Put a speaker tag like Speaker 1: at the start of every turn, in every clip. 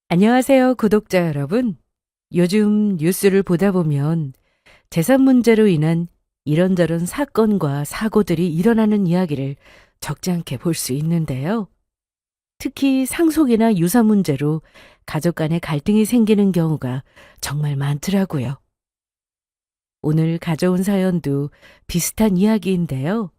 Speaker 1: 안녕하세요, 구독자 여러분. 요즘 뉴스를 보다 보면 재산 문제로 인한 이런저런 사건과 사고들이 일어나는 이야기를 적지 않게 볼 수 있는데요. 특히 상속이나 유산 문제로 가족 간의 갈등이 생기는 경우가 정말 많더라고요. 오늘 가져온 사연도 비슷한 이야기인데요.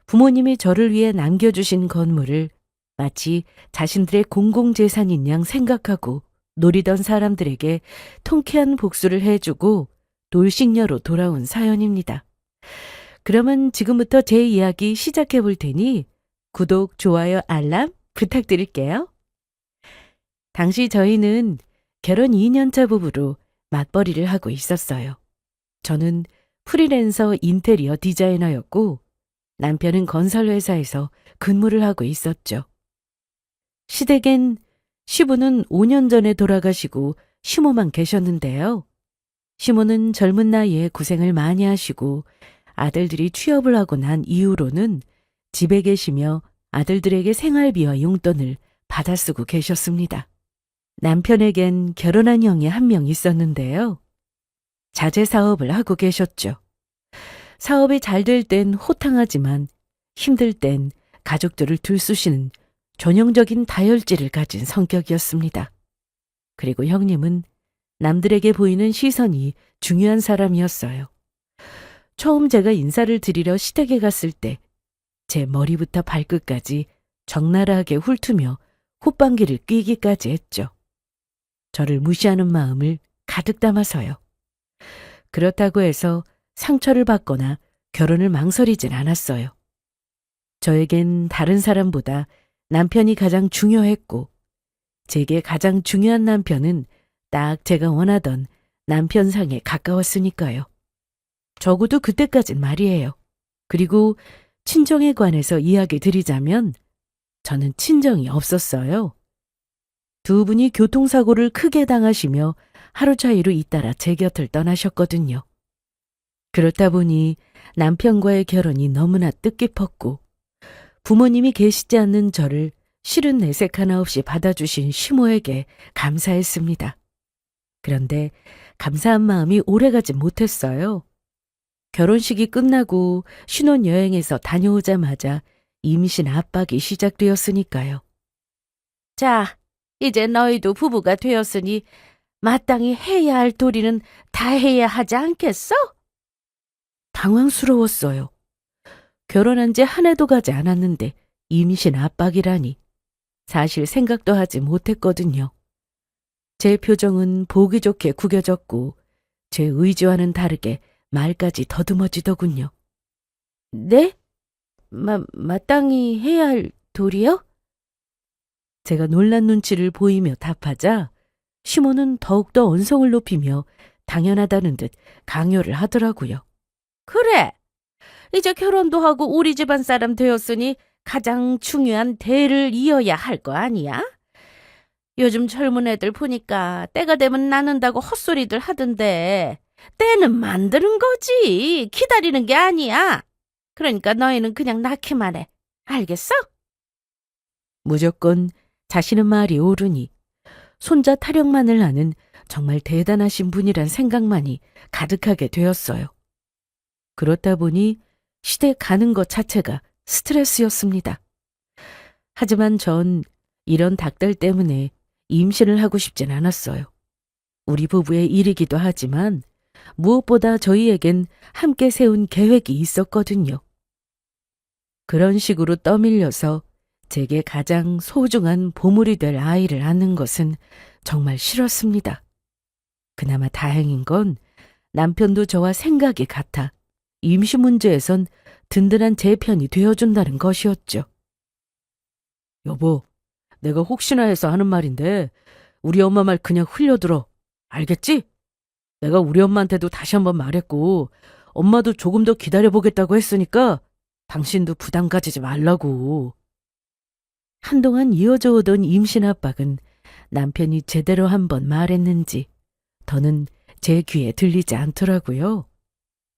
Speaker 1: 부모님이 저를 위해 남겨주신 건물을 마치 자신들의 공공재산인 양 생각하고 노리던 사람들에게 통쾌한 복수를 해주고 돌싱녀로 돌아온 사연입니다. 그러면 지금부터 제 이야기 시작해 볼 테니 구독, 좋아요, 알람 부탁드릴게요. 당시 저희는 결혼 2년차 부부로 맞벌이를 하고 있었어요. 저는 프리랜서 인테리어 디자이너였고 남편은 건설회사에서 근무를 하고 있었죠. 시댁엔 시부는 5년 전에 돌아가시고 시모만 계셨는데요. 시모는 젊은 나이에 고생을 많이 하시고 아들들이 취업을 하고 난 이후로는 집에 계시며 아들들에게 생활비와 용돈을 받아 쓰고 계셨습니다. 남편에겐 결혼한 형이 한 명 있었는데요. 자재 사업을 하고 계셨죠. 사업이 잘 될 땐 호탕하지만 힘들 땐 가족들을 들쑤시는 전형적인 다혈질을 가진 성격이었습니다. 그리고 형님은 남들에게 보이는 시선이 중요한 사람이었어요. 처음 제가 인사를 드리러 시댁에 갔을 때 제 머리부터 발끝까지 적나라하게 훑으며 콧방귀를 뀌기까지 했죠. 저를 무시하는 마음을 가득 담아서요. 그렇다고 해서 상처를 받거나 결혼을 망설이진 않았어요. 저에겐 다른 사람보다 남편이 가장 중요했고 제게 가장 중요한 남편은 딱 제가 원하던 남편상에 가까웠으니까요. 적어도 그때까진 말이에요. 그리고 친정에 관해서 이야기 드리자면 저는 친정이 없었어요. 두 분이 교통사고를 크게 당하시며 하루 차이로 잇따라 제 곁을 떠나셨거든요. 그렇다 보니 남편과의 결혼이 너무나 뜻깊었고 부모님이 계시지 않는 저를 싫은 내색 하나 없이 받아주신 시모에게 감사했습니다. 그런데 감사한 마음이 오래가지 못했어요. 결혼식이 끝나고 신혼여행에서 다녀오자마자 임신 압박이 시작되었으니까요. 자, 이제 너희도 부부가 되었으니 마땅히 해야 할 도리는 다 해야 하지 않겠어? 당황스러웠어요. 결혼한 지 한 해도 가지 않았는데 임신 압박이라니. 사실 생각도 하지 못했거든요. 제 표정은 보기 좋게 구겨졌고 제 의지와는 다르게 말까지 더듬어지더군요. 네? 마땅히 해야 할 도리요? 제가 놀란 눈치를 보이며 답하자 시모는 더욱더 언성을 높이며 당연하다는 듯 강요를 하더라고요. 그래! 이제 결혼도 하고 우리 집안 사람 되었으니 가장 중요한 대를 이어야 할 거 아니야? 요즘 젊은 애들 보니까 때가 되면 낳는다고 헛소리들 하던데 때는 만드는 거지 기다리는 게 아니야. 그러니까 너희는 그냥 낳기만 해. 알겠어? 무조건 자신의 말이 옳으니 손자 타령만을 하는 정말 대단하신 분이란 생각만이 가득하게 되었어요. 그렇다 보니 시댁 가는 것 자체가 스트레스였습니다. 하지만 전 이런 닭들 때문에 임신을 하고 싶진 않았어요. 우리 부부의 일이기도 하지만 무엇보다 저희에겐 함께 세운 계획이 있었거든요. 그런 식으로 떠밀려서 제게 가장 소중한 보물이 될 아이를 낳는 것은 정말 싫었습니다. 그나마 다행인 건 남편도 저와 생각이 같아 임신 문제에선 든든한 제 편이 되어준다는 것이었죠. 여보, 내가 혹시나 해서 하는 말인데 우리 엄마 말 그냥 흘려들어. 알겠지? 내가 우리 엄마한테도 다시 한번 말했고 엄마도 조금 더 기다려보겠다고 했으니까 당신도 부담 가지지 말라고. 한동안 이어져 오던 임신 압박은 남편이 제대로 한번 말했는지 더는 제 귀에 들리지 않더라고요.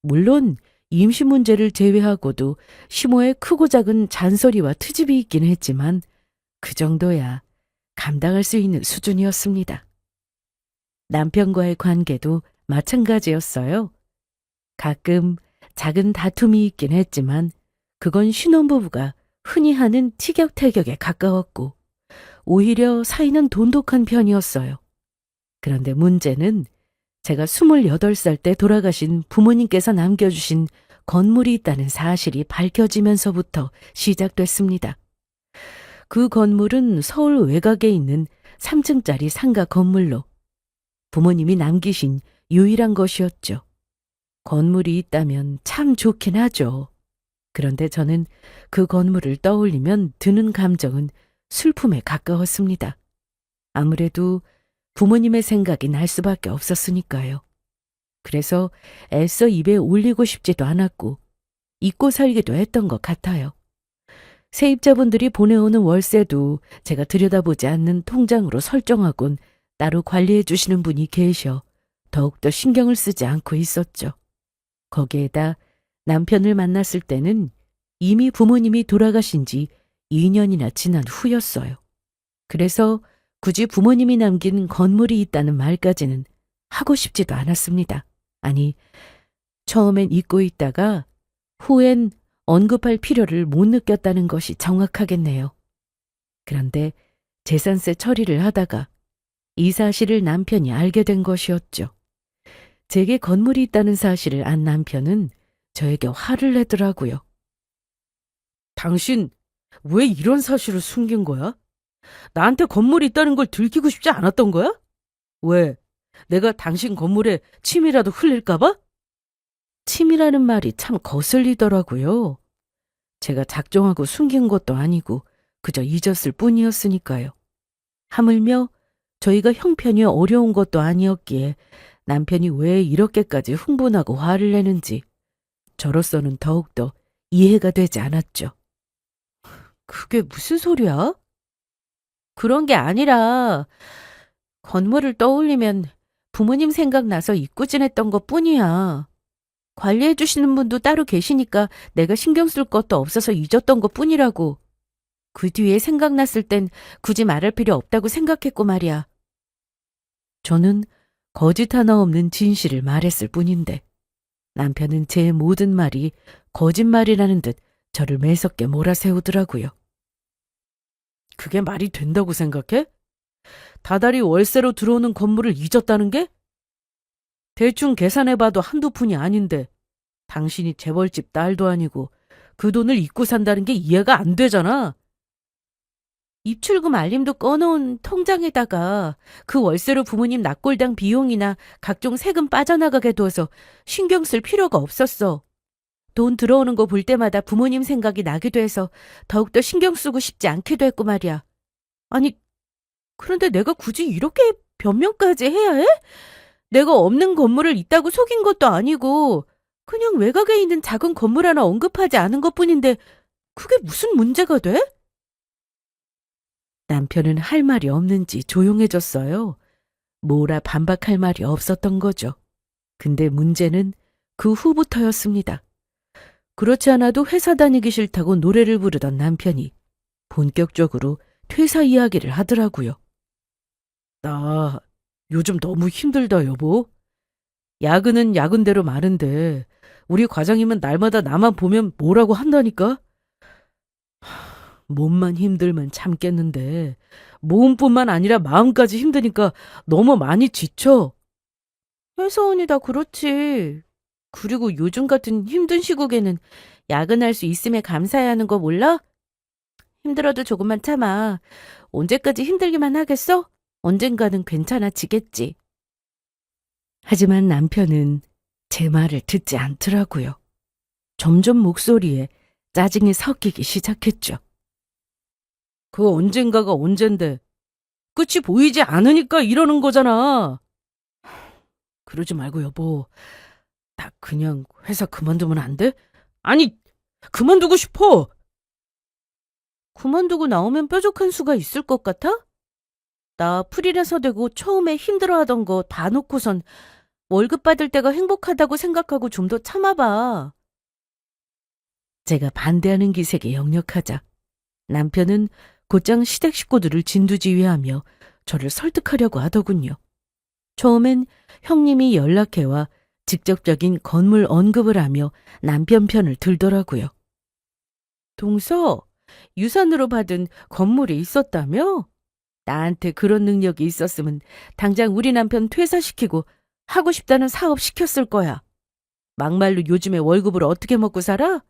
Speaker 1: 물론 임신 문제를 제외하고도 시모의 크고 작은 잔소리와 트집이 있긴 했지만 그 정도야 감당할 수 있는 수준이었습니다. 남편과의 관계도 마찬가지였어요. 가끔 작은 다툼이 있긴 했지만 그건 신혼부부가 흔히 하는 티격태격에 가까웠고 오히려 사이는 돈독한 편이었어요. 그런데 문제는 제가 28살 때 돌아가신 부모님께서 남겨주신 건물이 있다는 사실이 밝혀지면서부터 시작됐습니다. 그 건물은 서울 외곽에 있는 3층짜리 상가 건물로 부모님이 남기신 유일한 것이었죠. 건물이 있다면 참 좋긴 하죠. 그런데 저는 그 건물을 떠올리면 드는 감정은 슬픔에 가까웠습니다. 아무래도 부모님의 생각이 날 수밖에 없었으니까요. 그래서 애써 입에 올리고 싶지도 않았고 잊고 살기도 했던 것 같아요. 세입자분들이 보내오는 월세도 제가 들여다보지 않는 통장으로 설정하곤 따로 관리해 주시는 분이 계셔 더욱더 신경을 쓰지 않고 있었죠. 거기에다 남편을 만났을 때는 이미 부모님이 돌아가신 지 2년이나 지난 후였어요. 그래서 굳이 부모님이 남긴 건물이 있다는 말까지는 하고 싶지도 않았습니다. 아니, 처음엔 잊고 있다가 후엔 언급할 필요를 못 느꼈다는 것이 정확하겠네요. 그런데 재산세 처리를 하다가 이 사실을 남편이 알게 된 것이었죠. 제게 건물이 있다는 사실을 안 남편은 저에게 화를 내더라고요. 당신 왜 이런 사실을 숨긴 거야? 나한테 건물이 있다는 걸 들키고 싶지 않았던 거야? 왜? 내가 당신 건물에 침이라도 흘릴까 봐? 침이라는 말이 참 거슬리더라고요. 제가 작정하고 숨긴 것도 아니고 그저 잊었을 뿐이었으니까요. 하물며 저희가 형편이 어려운 것도 아니었기에 남편이 왜 이렇게까지 흥분하고 화를 내는지 저로서는 더욱더 이해가 되지 않았죠. 그게 무슨 소리야? 그런 게 아니라 건물을 떠올리면 부모님 생각나서 잊고 지냈던 것 뿐이야. 관리해 주시는 분도 따로 계시니까 내가 신경 쓸 것도 없어서 잊었던 것 뿐이라고. 그 뒤에 생각났을 땐 굳이 말할 필요 없다고 생각했고 말이야. 저는 거짓 하나 없는 진실을 말했을 뿐인데 남편은 제 모든 말이 거짓말이라는 듯 저를 매섭게 몰아세우더라고요. 그게 말이 된다고 생각해? 다달이 월세로 들어오는 건물을 잊었다는 게? 대충 계산해봐도 한두 푼이 아닌데 당신이 재벌집 딸도 아니고 그 돈을 잊고 산다는 게 이해가 안 되잖아. 입출금 알림도 꺼놓은 통장에다가 그 월세로 부모님 납골당 비용이나 각종 세금 빠져나가게 둬서 신경 쓸 필요가 없었어. 돈 들어오는 거 볼 때마다 부모님 생각이 나기도 해서 더욱더 신경 쓰고 싶지 않기도 했고 말이야. 아니, 그런데 내가 굳이 이렇게 변명까지 해야 해? 내가 없는 건물을 있다고 속인 것도 아니고 그냥 외곽에 있는 작은 건물 하나 언급하지 않은 것뿐인데 그게 무슨 문제가 돼? 남편은 할 말이 없는지 조용해졌어요. 뭐라 반박할 말이 없었던 거죠. 근데 문제는 그 후부터였습니다. 그렇지 않아도 회사 다니기 싫다고 노래를 부르던 남편이 본격적으로 퇴사 이야기를 하더라고요. 나 요즘 너무 힘들다, 여보. 야근은 야근대로 많은데 우리 과장님은 날마다 나만 보면 뭐라고 한다니까? 몸만 힘들면 참겠는데 몸뿐만 아니라 마음까지 힘드니까 너무 많이 지쳐. 회사원이 다 그렇지. 그리고 요즘 같은 힘든 시국에는 야근할 수 있음에 감사해야 하는 거 몰라? 힘들어도 조금만 참아. 언제까지 힘들기만 하겠어? 언젠가는 괜찮아지겠지. 하지만 남편은 제 말을 듣지 않더라고요. 점점 목소리에 짜증이 섞이기 시작했죠. 그 언젠가가 언젠데 끝이 보이지 않으니까 이러는 거잖아. 그러지 말고 여보, 나 그냥 회사 그만두면 안 돼? 아니, 그만두고 싶어. 그만두고 나오면 뾰족한 수가 있을 것 같아? 나 프리랜서 되고 처음에 힘들어하던 거 다 놓고선 월급 받을 때가 행복하다고 생각하고 좀 더 참아봐. 제가 반대하는 기색이 역력하자 남편은 곧장 시댁 식구들을 진두지휘하며 저를 설득하려고 하더군요. 처음엔 형님이 연락해와 직접적인 건물 언급을 하며 남편 편을 들더라고요. 동서, 유산으로 받은 건물이 있었다며? 나한테 그런 능력이 있었으면 당장 우리 남편 퇴사시키고 하고 싶다는 사업 시켰을 거야. 막말로 요즘에 월급을 어떻게 먹고 살아?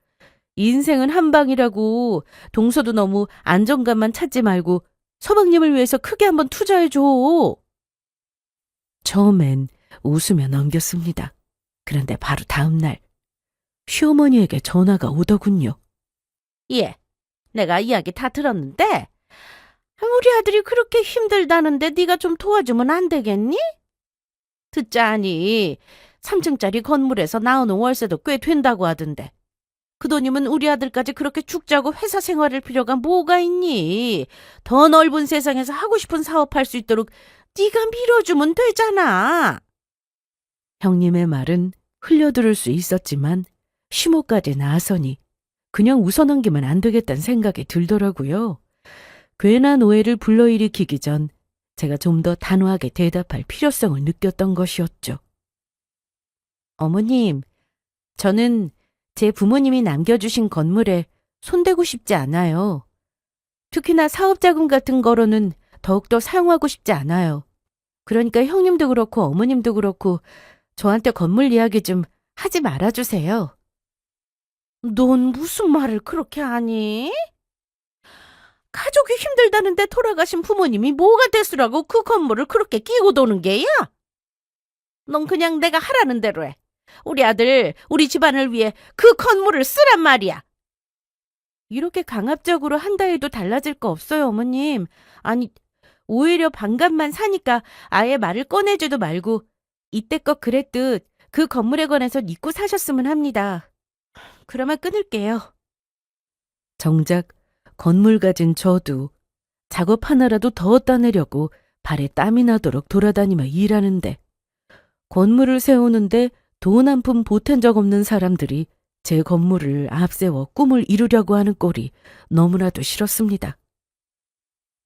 Speaker 1: 인생은 한 방이라고. 동서도 너무 안정감만 찾지 말고 서방님을 위해서 크게 한번 투자해줘. 처음엔 웃으며 넘겼습니다. 그런데 바로 다음 날 시어머니에게 전화가 오더군요. 예, 내가 이야기 다 들었는데 우리 아들이 그렇게 힘들다는데 네가 좀 도와주면 안 되겠니? 듣자하니 3층짜리 건물에서 나오는 월세도 꽤 된다고 하던데 그 돈이면 우리 아들까지 그렇게 죽자고 회사 생활할 필요가 뭐가 있니? 더 넓은 세상에서 하고 싶은 사업할 수 있도록 네가 밀어주면 되잖아. 형님의 말은 흘려들을 수 있었지만 시모까지 나서니 그냥 웃어넘기면 안 되겠다는 생각이 들더라고요. 괜한 오해를 불러일으키기 전 제가 좀 더 단호하게 대답할 필요성을 느꼈던 것이었죠. 어머님, 저는 제 부모님이 남겨주신 건물에 손대고 싶지 않아요. 특히나 사업자금 같은 거로는 더욱더 사용하고 싶지 않아요. 그러니까 형님도 그렇고 어머님도 그렇고 저한테 건물 이야기 좀 하지 말아주세요. 넌 무슨 말을 그렇게 하니? 가족이 힘들다는데 돌아가신 부모님이 뭐가 됐으라고 그 건물을 그렇게 끼고 도는 게야? 넌 그냥 내가 하라는 대로 해. 우리 아들, 우리 집안을 위해 그 건물을 쓰란 말이야. 이렇게 강압적으로 한다 해도 달라질 거 없어요, 어머님. 아니, 오히려 반감만 사니까 아예 말을 꺼내지도 말고 이때껏 그랬듯 그 건물에 관해서 잊고 사셨으면 합니다. 그러면 끊을게요. 정작 건물 가진 저도 작업 하나라도 더 따내려고 발에 땀이 나도록 돌아다니며 일하는데 건물을 세우는데 돈 한 푼 보탠 적 없는 사람들이 제 건물을 앞세워 꿈을 이루려고 하는 꼴이 너무나도 싫었습니다.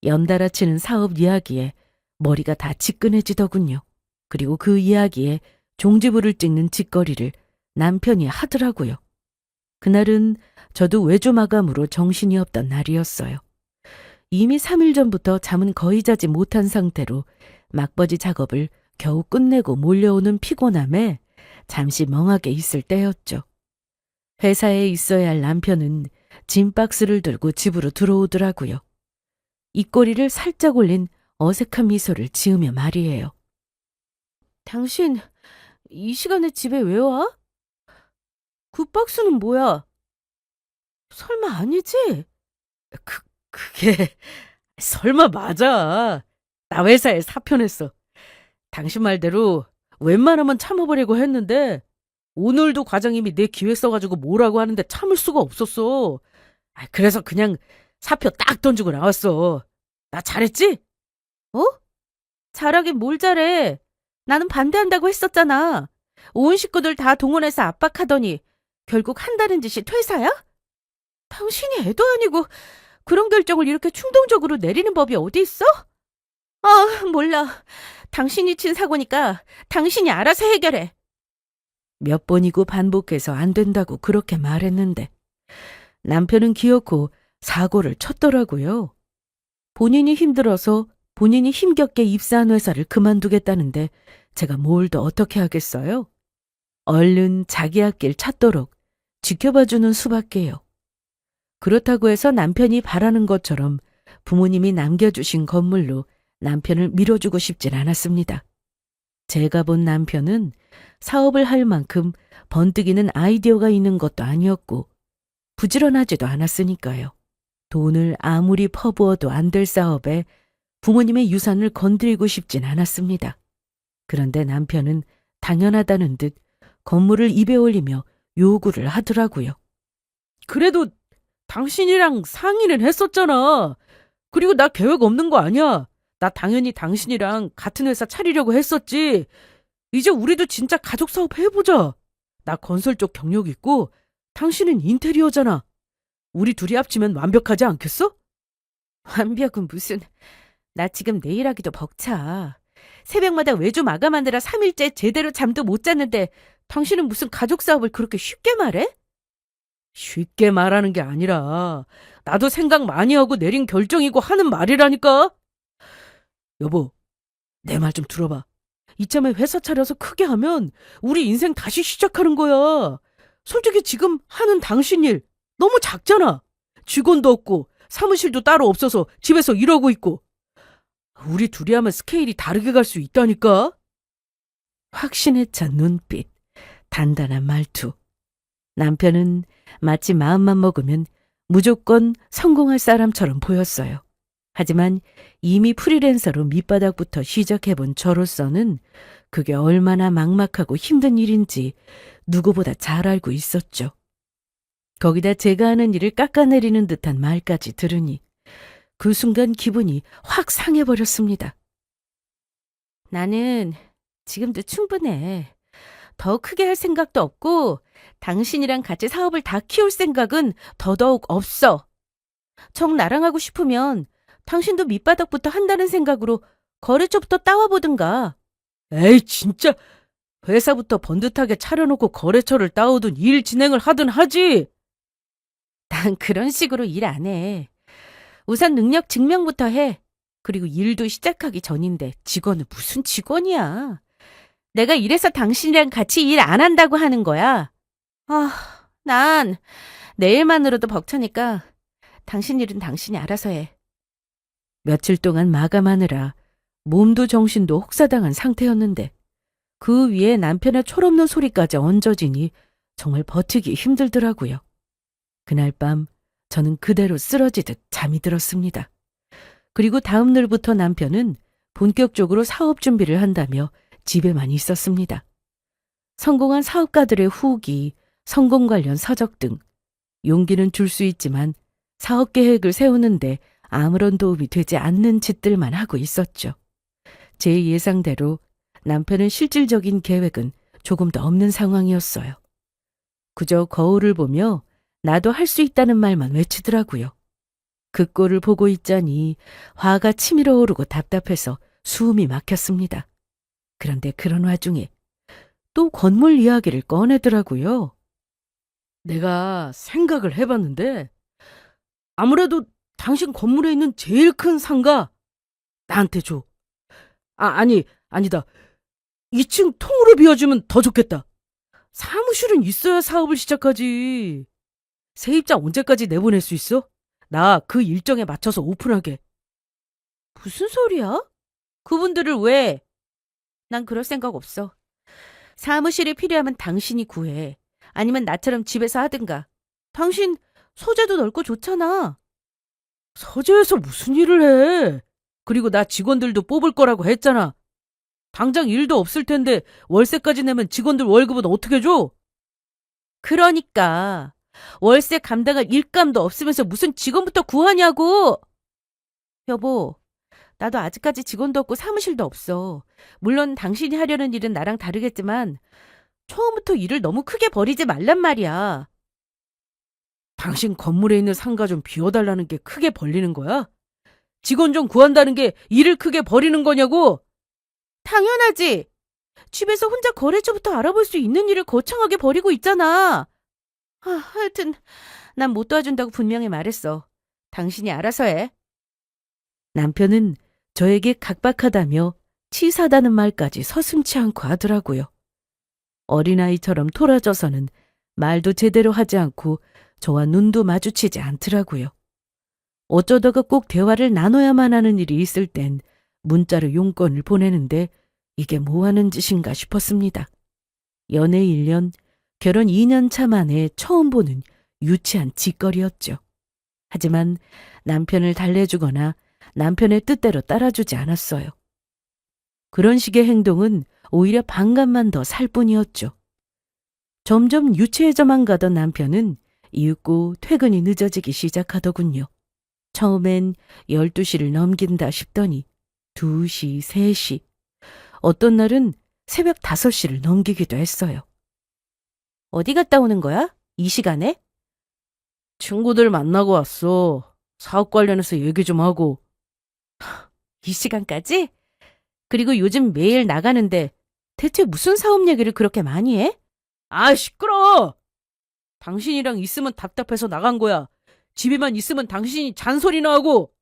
Speaker 1: 연달아 치는 사업 이야기에 머리가 다 지끈해지더군요. 그리고 그 이야기에 종지부를 찍는 짓거리를 남편이 하더라고요. 그날은 저도 외주 마감으로 정신이 없던 날이었어요. 이미 3일 전부터 잠은 거의 자지 못한 상태로 막바지 작업을 겨우 끝내고 몰려오는 피곤함에 잠시 멍하게 있을 때였죠. 회사에 있어야 할 남편은 짐 박스를 들고 집으로 들어오더라고요. 입꼬리를 살짝 올린 어색한 미소를 지으며 말이에요. 당신 이 시간에 집에 왜 와? 그 박스는 뭐야? 설마 아니지? 그게 설마 맞아. 나 회사에 사표냈어. 당신 말대로 웬만하면 참아보려고 했는데 오늘도 과장님이 내 기회 써가지고 뭐라고 하는데 참을 수가 없었어. 그래서 그냥 사표 딱 던지고 나왔어. 나 잘했지? 어? 잘하긴 뭘 잘해. 나는 반대한다고 했었잖아. 온 식구들 다 동원해서 압박하더니 결국 한다는 짓이 퇴사야? 당신이 애도 아니고 그런 결정을 이렇게 충동적으로 내리는 법이 어디 있어? 몰라. 당신이 친 사고니까 당신이 알아서 해결해. 몇 번이고 반복해서 안 된다고 그렇게 말했는데 남편은 기어코 사고를 쳤더라고요. 본인이 힘들어서 본인이 힘겹게 입사한 회사를 그만두겠다는데 제가 뭘 더 어떻게 하겠어요? 얼른 자기 앞길 찾도록 지켜봐주는 수밖에요. 그렇다고 해서 남편이 바라는 것처럼 부모님이 남겨주신 건물로 남편을 밀어주고 싶진 않았습니다. 제가 본 남편은 사업을 할 만큼 번뜩이는 아이디어가 있는 것도 아니었고 부지런하지도 않았으니까요. 돈을 아무리 퍼부어도 안 될 사업에 부모님의 유산을 건드리고 싶진 않았습니다. 그런데 남편은 당연하다는 듯 건물을 입에 올리며 요구를 하더라고요. 그래도 당신이랑 상의는 했었잖아. 그리고 나 계획 없는 거 아니야. 나 당연히 당신이랑 같은 회사 차리려고 했었지. 이제 우리도 진짜 가족 사업 해보자. 나 건설 쪽 경력 있고 당신은 인테리어잖아. 우리 둘이 합치면 완벽하지 않겠어? 완벽은 무슨. 나 지금 내일 하기도 벅차. 새벽마다 외주 마감하느라 3일째 제대로 잠도 못 잤는데 당신은 무슨 가족 사업을 그렇게 쉽게 말해? 쉽게 말하는 게 아니라 나도 생각 많이 하고 내린 결정이고 하는 말이라니까. 여보, 내 말 좀 들어봐. 이참에 회사 차려서 크게 하면 우리 인생 다시 시작하는 거야. 솔직히 지금 하는 당신 일 너무 작잖아. 직원도 없고 사무실도 따로 없어서 집에서 일하고 있고. 우리 둘이 하면 스케일이 다르게 갈 수 있다니까. 확신에 찬 눈빛, 단단한 말투. 남편은 마치 마음만 먹으면 무조건 성공할 사람처럼 보였어요. 하지만 이미 프리랜서로 밑바닥부터 시작해본 저로서는 그게 얼마나 막막하고 힘든 일인지 누구보다 잘 알고 있었죠. 거기다 제가 하는 일을 깎아내리는 듯한 말까지 들으니 그 순간 기분이 확 상해버렸습니다. 나는 지금도 충분해. 더 크게 할 생각도 없고 당신이랑 같이 사업을 다 키울 생각은 더더욱 없어. 정 나랑 하고 싶으면 당신도 밑바닥부터 한다는 생각으로 거래처부터 따와보든가. 에이 진짜 회사부터 번듯하게 차려놓고 거래처를 따오든 일 진행을 하든 하지. 난 그런 식으로 일 안 해. 우선 능력 증명부터 해. 그리고 일도 시작하기 전인데 직원은 무슨 직원이야. 내가 이래서 당신이랑 같이 일 안 한다고 하는 거야. 난 내일만으로도 벅차니까 당신 일은 당신이 알아서 해. 며칠 동안 마감하느라 몸도 정신도 혹사당한 상태였는데 그 위에 남편의 철없는 소리까지 얹어지니 정말 버티기 힘들더라고요. 그날 밤 저는 그대로 쓰러지듯 잠이 들었습니다. 그리고 다음 날부터 남편은 본격적으로 사업 준비를 한다며 집에만 있었습니다. 성공한 사업가들의 후기, 성공 관련 서적 등 용기는 줄 수 있지만 사업 계획을 세우는데 아무런 도움이 되지 않는 짓들만 하고 있었죠. 제 예상대로 남편은 실질적인 계획은 조금도 없는 상황이었어요. 그저 거울을 보며 나도 할 수 있다는 말만 외치더라고요. 그 꼴을 보고 있자니 화가 치밀어 오르고 답답해서 숨이 막혔습니다. 그런데 그런 와중에 또 건물 이야기를 꺼내더라고요. 내가 생각을 해봤는데 아무래도 당신 건물에 있는 제일 큰 상가 나한테 줘. 아니다. 2층 통으로 비워주면 더 좋겠다. 사무실은 있어야 사업을 시작하지. 세입자 언제까지 내보낼 수 있어? 나 그 일정에 맞춰서 오픈하게. 무슨 소리야? 그분들을 왜? 난 그럴 생각 없어. 사무실이 필요하면 당신이 구해. 아니면 나처럼 집에서 하든가. 당신 소재도 넓고 좋잖아. 서재에서 무슨 일을 해? 그리고 나 직원들도 뽑을 거라고 했잖아. 당장 일도 없을 텐데 월세까지 내면 직원들 월급은 어떻게 줘? 그러니까 월세 감당할 일감도 없으면서 무슨 직원부터 구하냐고. 여보, 나도 아직까지 직원도 없고 사무실도 없어. 물론 당신이 하려는 일은 나랑 다르겠지만 처음부터 일을 너무 크게 벌이지 말란 말이야. 당신 건물에 있는 상가 좀 비워달라는 게 크게 벌리는 거야? 직원 좀 구한다는 게 일을 크게 벌이는 거냐고? 당연하지. 집에서 혼자 거래처부터 알아볼 수 있는 일을 거창하게 벌이고 있잖아. 하여튼 난 못 도와준다고 분명히 말했어. 당신이 알아서 해. 남편은 저에게 각박하다며 치사하다는 말까지 서슴지 않고 하더라고요. 어린아이처럼 토라져서는 말도 제대로 하지 않고 저와 눈도 마주치지 않더라고요. 어쩌다가 꼭 대화를 나눠야만 하는 일이 있을 땐 문자로 용건을 보내는데 이게 뭐 하는 짓인가 싶었습니다. 연애 1년, 결혼 2년 차 만에 처음 보는 유치한 짓거리였죠. 하지만 남편을 달래주거나 남편의 뜻대로 따라주지 않았어요. 그런 식의 행동은 오히려 반감만 더 살 뿐이었죠. 점점 유치해져만 가던 남편은 이윽고 퇴근이 늦어지기 시작하더군요. 처음엔 12시를 넘긴다 싶더니 2시, 3시, 어떤 날은 새벽 5시를 넘기기도 했어요. 어디 갔다 오는 거야? 이 시간에? 친구들 만나고 왔어. 사업 관련해서 얘기 좀 하고. 이 시간까지? 그리고 요즘 매일 나가는데 대체 무슨 사업 얘기를 그렇게 많이 해? 아, 시끄러워! 당신이랑 있으면 답답해서 나간 거야. 집에만 있으면 당신이 잔소리나 하고.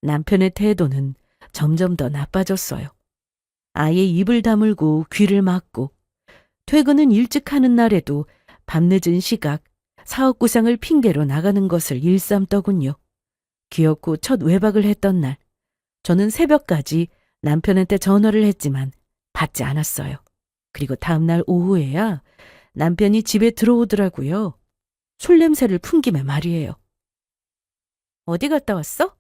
Speaker 1: 남편의 태도는 점점 더 나빠졌어요. 아예 입을 다물고 귀를 막고 퇴근은 일찍 하는 날에도 밤늦은 시각 사업 구상을 핑계로 나가는 것을 일삼더군요. 기어코 첫 외박을 했던 날 저는 새벽까지 남편한테 전화를 했지만 받지 않았어요. 그리고 다음날 오후에야 남편이 집에 들어오더라고요. 술 냄새를 풍기며 말이에요. 어디 갔다 왔어?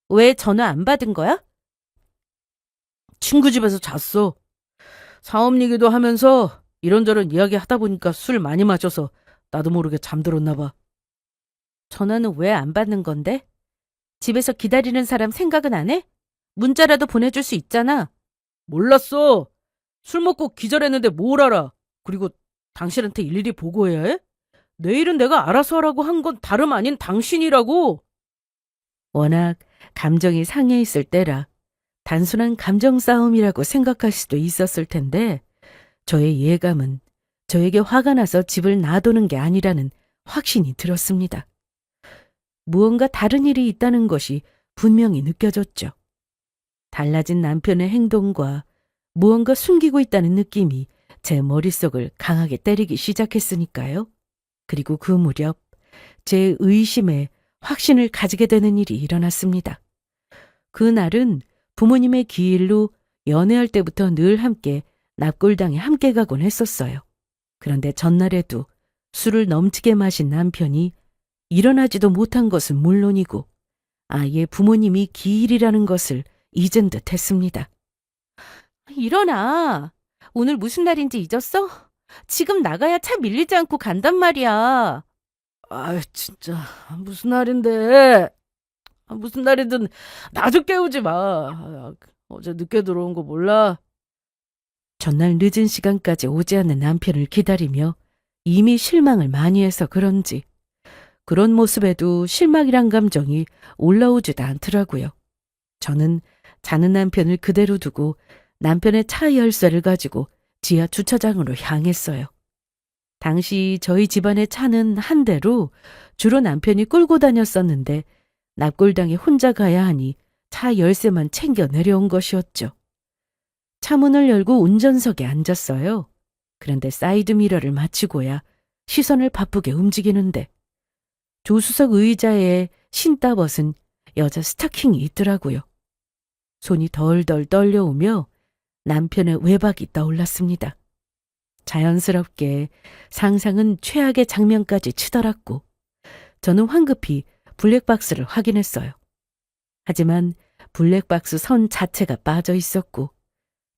Speaker 1: 왜 전화 안 받은 거야? 친구 집에서 잤어. 사업 얘기도 하면서 이런저런 이야기 하다 보니까 술 많이 마셔서 나도 모르게 잠들었나 봐. 전화는 왜 안 받는 건데? 집에서 기다리는 사람 생각은 안 해? 문자라도 보내줄 수 있잖아. 몰랐어. 술 먹고 기절했는데 뭘 알아. 그리고 당신한테 일일이 보고해야 해? 내일은 내가 알아서 하라고 한 건 다름 아닌 당신이라고. 워낙 감정이 상해 있을 때라 단순한 감정 싸움이라고 생각할 수도 있었을 텐데 저의 예감은 저에게 화가 나서 집을 놔두는 게 아니라는 확신이 들었습니다. 무언가 다른 일이 있다는 것이 분명히 느껴졌죠. 달라진 남편의 행동과 무언가 숨기고 있다는 느낌이 제 머릿속을 강하게 때리기 시작했으니까요. 그리고 그 무렵 제 의심에 확신을 가지게 되는 일이 일어났습니다. 그날은 부모님의 기일로 연애할 때부터 늘 함께 납골당에 함께 가곤 했었어요. 그런데 전날에도 술을 넘치게 마신 남편이 일어나지도 못한 것은 물론이고 아예 부모님이 기일이라는 것을 잊은 듯 했습니다. 일어나. 오늘 무슨 날인지 잊었어? 지금 나가야 차 밀리지 않고 간단 말이야. 아, 진짜 무슨 날인데. 무슨 날이든 나 좀 깨우지 마. 어제 늦게 들어온 거 몰라? 전날 늦은 시간까지 오지 않는 남편을 기다리며 이미 실망을 많이 해서 그런지 그런 모습에도 실망이란 감정이 올라오지도 않더라고요. 저는 자는 남편을 그대로 두고 남편의 차 열쇠를 가지고 지하 주차장으로 향했어요. 당시 저희 집안의 차는 한 대로 주로 남편이 끌고 다녔었는데 납골당에 혼자 가야 하니 차 열쇠만 챙겨 내려온 것이었죠. 차 문을 열고 운전석에 앉았어요. 그런데 사이드미러를 맞추고야 시선을 바쁘게 움직이는데 조수석 의자에 신다 벗은 여자 스타킹이 있더라고요. 손이 덜덜 떨려오며 남편의 외박이 떠올랐습니다. 자연스럽게 상상은 최악의 장면까지 치달았고 저는 황급히 블랙박스를 확인했어요. 하지만 블랙박스 선 자체가 빠져 있었고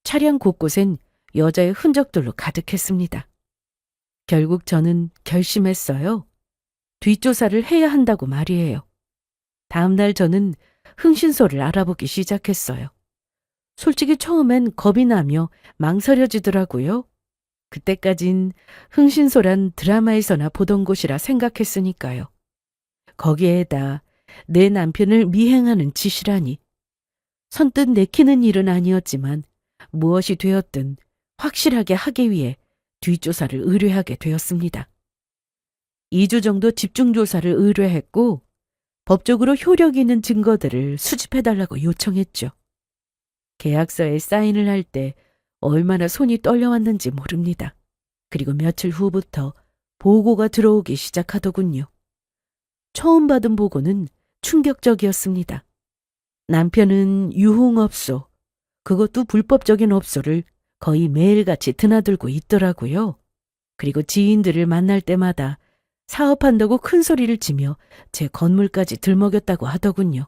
Speaker 1: 차량 곳곳엔 여자의 흔적들로 가득했습니다. 결국 저는 결심했어요. 뒷조사를 해야 한다고 말이에요. 다음 날 저는 흥신소를 알아보기 시작했어요. 솔직히 처음엔 겁이 나며 망설여지더라고요. 그때까진 흥신소란 드라마에서나 보던 곳이라 생각했으니까요. 거기에다 내 남편을 미행하는 짓이라니. 선뜻 내키는 일은 아니었지만 무엇이 되었든 확실하게 하기 위해 뒷조사를 의뢰하게 되었습니다. 2주 정도 집중조사를 의뢰했고 법적으로 효력 있는 증거들을 수집해달라고 요청했죠. 계약서에 사인을 할 때 얼마나 손이 떨려왔는지 모릅니다. 그리고 며칠 후부터 보고가 들어오기 시작하더군요. 처음 받은 보고는 충격적이었습니다. 남편은 유흥업소, 그것도 불법적인 업소를 거의 매일같이 드나들고 있더라고요. 그리고 지인들을 만날 때마다 사업한다고 큰 소리를 치며 제 건물까지 들먹였다고 하더군요.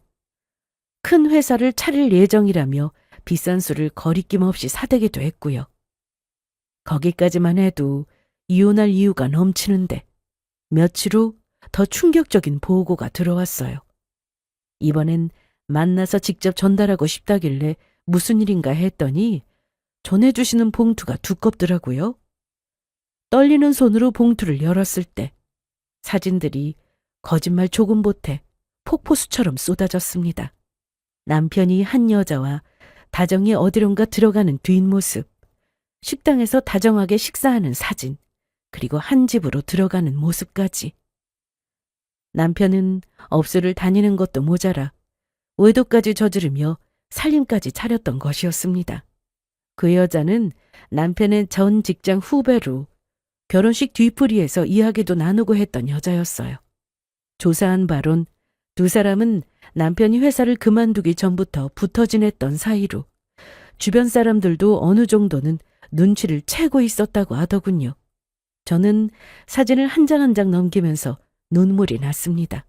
Speaker 1: 큰 회사를 차릴 예정이라며 비싼 술을 거리낌 없이 사대기도 했고요. 거기까지만 해도 이혼할 이유가 넘치는데 며칠 후 더 충격적인 보고가 들어왔어요. 이번엔 만나서 직접 전달하고 싶다길래 무슨 일인가 했더니 전해주시는 봉투가 두껍더라고요. 떨리는 손으로 봉투를 열었을 때 사진들이 거짓말 조금 보태 폭포수처럼 쏟아졌습니다. 남편이 한 여자와 다정히 어디론가 들어가는 뒷모습, 식당에서 다정하게 식사하는 사진, 그리고 한 집으로 들어가는 모습까지. 남편은 업소를 다니는 것도 모자라 외도까지 저지르며 살림까지 차렸던 것이었습니다. 그 여자는 남편의 전 직장 후배로 결혼식 뒤풀이에서 이야기도 나누고 했던 여자였어요. 조사한 바론 두 사람은 남편이 회사를 그만두기 전부터 붙어 지냈던 사이로 주변 사람들도 어느 정도는 눈치를 채고 있었다고 하더군요. 저는 사진을 한 장 한 장 넘기면서 눈물이 났습니다.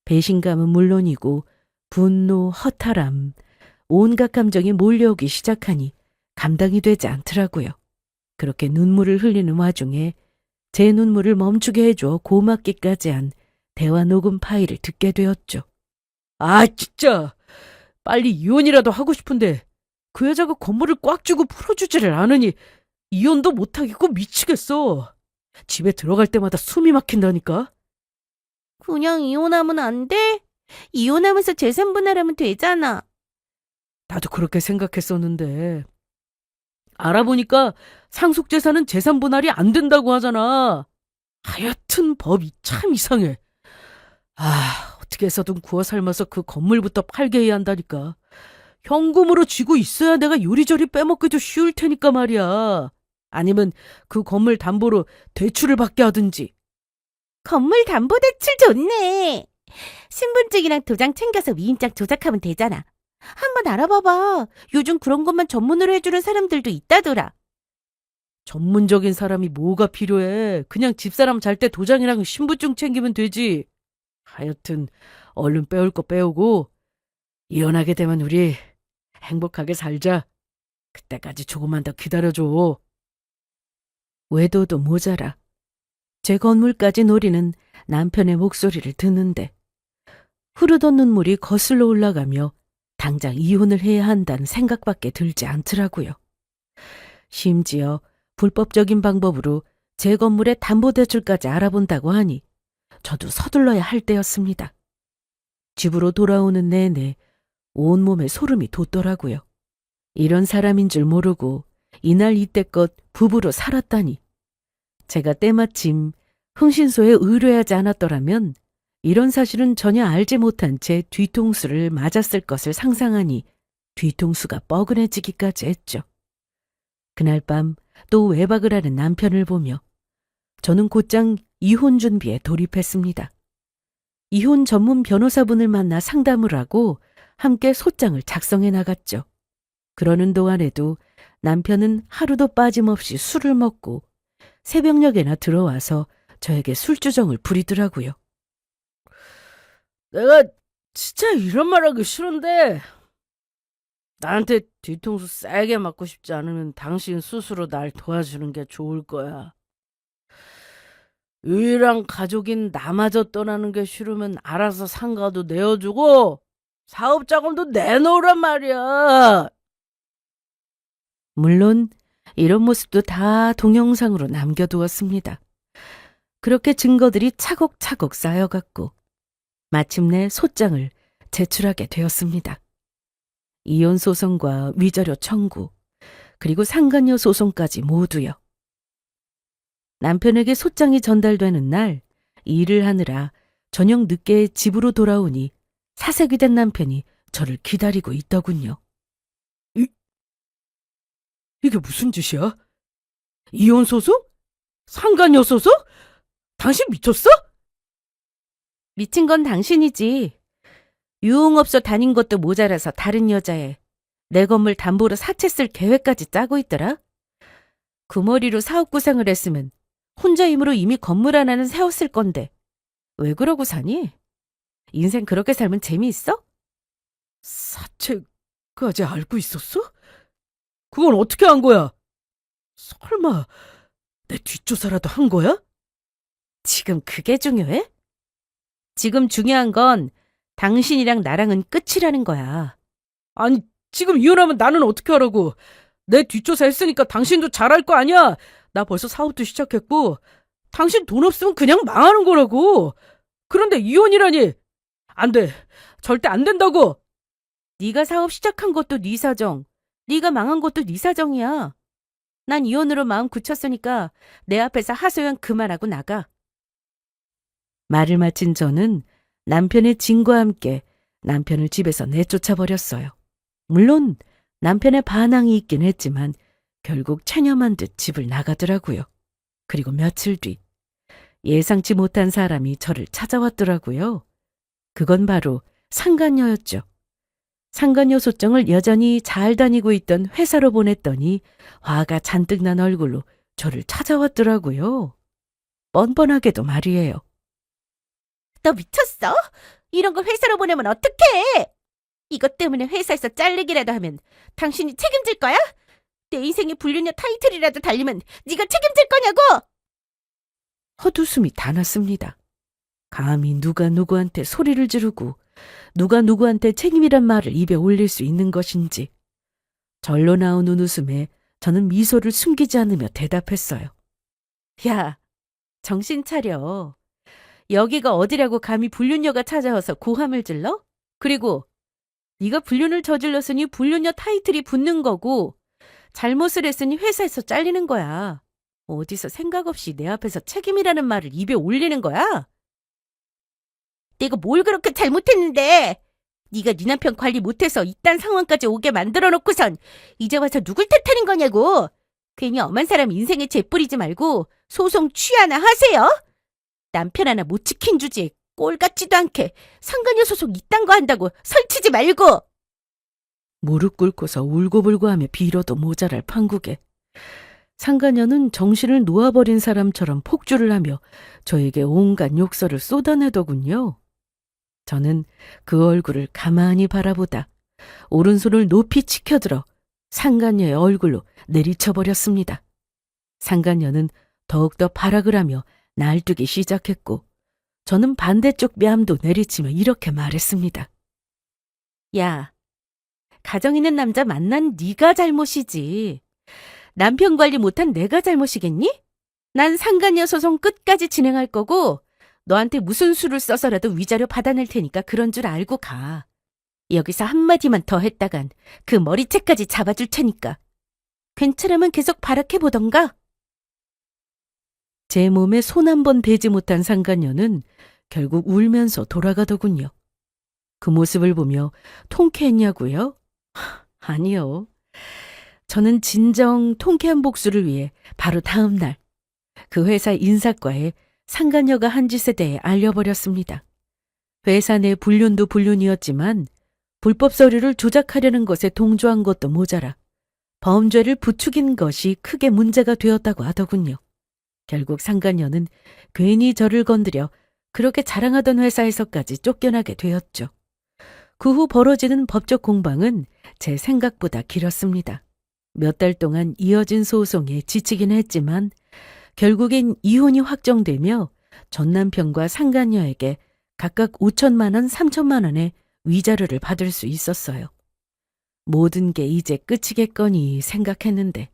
Speaker 1: 배신감은 물론이고 분노, 허탈함, 온갖 감정이 몰려오기 시작하니 감당이 되지 않더라고요. 그렇게 눈물을 흘리는 와중에 제 눈물을 멈추게 해줘 고맙기까지 한 대화 녹음 파일을 듣게 되었죠. 아, 진짜! 빨리 이혼이라도 하고 싶은데 그 여자가 건물을 꽉 쥐고 풀어주지를 않으니 이혼도 못하겠고 미치겠어. 집에 들어갈 때마다 숨이 막힌다니까.
Speaker 2: 그냥 이혼하면 안 돼? 이혼하면서 재산 분할하면 되잖아.
Speaker 1: 나도 그렇게 생각했었는데 알아보니까 상속재산은 재산 분할이 안 된다고 하잖아. 하여튼 법이 참 이상해. 어떻게 해서든 구워 삶아서 그 건물부터 팔게 해야 한다니까. 현금으로 쥐고 있어야 내가 요리조리 빼먹기도 쉬울 테니까 말이야. 아니면 그 건물 담보로 대출을 받게 하든지.
Speaker 2: 건물 담보 대출 좋네. 신분증이랑 도장 챙겨서 위임장 조작하면 되잖아. 한번 알아봐봐. 요즘 그런 것만 전문으로 해주는 사람들도 있다더라.
Speaker 1: 전문적인 사람이 뭐가 필요해. 그냥 집사람 잘 때 도장이랑 신분증 챙기면 되지. 하여튼 얼른 빼올 거 빼오고 이혼하게 되면 우리 행복하게 살자. 그때까지 조금만 더 기다려줘. 외도도 모자라 제 건물까지 노리는 남편의 목소리를 듣는데 흐르던 눈물이 거슬러 올라가며 당장 이혼을 해야 한다는 생각밖에 들지 않더라고요. 심지어 불법적인 방법으로 제 건물의 담보대출까지 알아본다고 하니 저도 서둘러야 할 때였습니다. 집으로 돌아오는 내내 온몸에 소름이 돋더라고요. 이런 사람인 줄 모르고 이날 이때껏 부부로 살았다니. 제가 때마침 흥신소에 의뢰하지 않았더라면 이런 사실은 전혀 알지 못한 제 뒤통수를 맞았을 것을 상상하니 뒤통수가 뻐근해지기까지 했죠. 그날 밤 또 외박을 하는 남편을 보며 저는 곧장 이혼 준비에 돌입했습니다. 이혼 전문 변호사분을 만나 상담을 하고 함께 소장을 작성해 나갔죠. 그러는 동안에도 남편은 하루도 빠짐없이 술을 먹고 새벽녘에나 들어와서 저에게 술주정을 부리더라고요. 내가 진짜 이런 말 하기 싫은데 나한테 뒤통수 세게 맞고 싶지 않으면 당신 스스로 날 도와주는 게 좋을 거야. 유일한 가족인 나마저 떠나는 게 싫으면 알아서 상가도 내어주고 사업자금도 내놓으란 말이야. 물론 이런 모습도 다 동영상으로 남겨두었습니다. 그렇게 증거들이 차곡차곡 쌓여갔고 마침내 소장을 제출하게 되었습니다. 이혼 소송과 위자료 청구, 그리고 상간녀 소송까지 모두요. 남편에게 소장이 전달되는 날 일을 하느라 저녁 늦게 집으로 돌아오니 사색이 된 남편이 저를 기다리고 있더군요. 이게 무슨 짓이야? 이혼 소송? 상간녀 소송? 당신 미쳤어?
Speaker 2: 미친 건 당신이지. 유흥업소 다닌 것도 모자라서 다른 여자애 내 건물 담보로 사채 쓸 계획까지 짜고 있더라. 그 머리로 사업구상을 했으면 혼자 힘으로 이미 건물 하나는 세웠을 건데 왜 그러고 사니? 인생 그렇게 살면 재미있어?
Speaker 1: 사채까지 알고 있었어? 그건 어떻게 한 거야? 설마 내 뒷조사라도 한 거야?
Speaker 2: 지금 그게 중요해? 지금 중요한 건 당신이랑 나랑은 끝이라는 거야.
Speaker 1: 아니, 지금 이혼하면 나는 어떻게 하라고? 내 뒷조사 했으니까 당신도 잘할 거 아니야? 나 벌써 사업도 시작했고 당신 돈 없으면 그냥 망하는 거라고. 그런데 이혼이라니. 안 돼. 절대 안 된다고.
Speaker 2: 네가 사업 시작한 것도 네 사정. 네가 망한 것도 네 사정이야. 난 이혼으로 마음 굳혔으니까 내 앞에서 하소연 그만하고 나가.
Speaker 1: 말을 마친 저는 남편의 진과 함께 남편을 집에서 내쫓아 버렸어요. 물론 남편의 반항이 있긴 했지만 결국 체념한 듯 집을 나가더라고요. 그리고 며칠 뒤 예상치 못한 사람이 저를 찾아왔더라고요. 그건 바로 상간녀였죠. 상간녀 소장을 여전히 잘 다니고 있던 회사로 보냈더니 화가 잔뜩 난 얼굴로 저를 찾아왔더라고요. 뻔뻔하게도 말이에요.
Speaker 2: 너 미쳤어? 이런 걸 회사로 보내면 어떡해? 이것 때문에 회사에서 잘리기라도 하면 당신이 책임질 거야? 내 인생에 불륜녀 타이틀이라도 달리면 네가 책임질 거냐고?
Speaker 1: 헛웃음이 다 났습니다. 감히 누가 누구한테 소리를 지르고 누가 누구한테 책임이란 말을 입에 올릴 수 있는 것인지. 절로 나오는 웃음에 저는 미소를 숨기지 않으며 대답했어요.
Speaker 2: 야, 정신 차려. 여기가 어디라고 감히 불륜녀가 찾아와서 고함을 질러? 그리고 네가 불륜을 저질렀으니 불륜녀 타이틀이 붙는 거고 잘못을 했으니 회사에서 잘리는 거야. 어디서 생각 없이 내 앞에서 책임이라는 말을 입에 올리는 거야? 내가 뭘 그렇게 잘못했는데? 네가 네 남편 관리 못해서 이딴 상황까지 오게 만들어 놓고선 이제 와서 누굴 탓하는 거냐고. 괜히 엄한 사람 인생에 재뿌리지 말고 소송 취하나 하세요. 남편 하나 못 지킨 주제에 꼴 같지도 않게 상간녀 소송 이딴 거 한다고 설치지 말고.
Speaker 1: 무릎 꿇고서 울고불고 하며 빌어도 모자랄 판국에 상간녀는 정신을 놓아버린 사람처럼 폭주를 하며 저에게 온갖 욕설을 쏟아내더군요. 저는 그 얼굴을 가만히 바라보다 오른손을 높이 치켜들어 상간녀의 얼굴로 내리쳐버렸습니다. 상간녀는 더욱더 발악을 하며 날뛰기 시작했고 저는 반대쪽 뺨도 내리치며 이렇게 말했습니다.
Speaker 2: 야, 가정 있는 남자 만난 네가 잘못이지. 남편 관리 못한 내가 잘못이겠니? 난 상간녀 소송 끝까지 진행할 거고 너한테 무슨 수를 써서라도 위자료 받아낼 테니까 그런 줄 알고 가. 여기서 한마디만 더 했다간 그 머리채까지 잡아줄 테니까. 괜찮으면 계속 발악해보던가.
Speaker 1: 제 몸에 손 한 번 대지 못한 상간녀는 결국 울면서 돌아가더군요. 그 모습을 보며 통쾌했냐고요? 아니요. 저는 진정 통쾌한 복수를 위해 바로 다음 날 그 회사 인사과에 상간녀가 한 짓에 대해 알려버렸습니다. 회사 내 불륜도 불륜이었지만 불법 서류를 조작하려는 것에 동조한 것도 모자라 범죄를 부추긴 것이 크게 문제가 되었다고 하더군요. 결국 상간녀는 괜히 저를 건드려 그렇게 자랑하던 회사에서까지 쫓겨나게 되었죠. 그 후 벌어지는 법적 공방은 제 생각보다 길었습니다. 몇 달 동안 이어진 소송에 지치긴 했지만 결국엔 이혼이 확정되며 전 남편과 상간녀에게 각각 5천만 원, 3천만 원의 위자료를 받을 수 있었어요. 모든 게 이제 끝이겠거니 생각했는데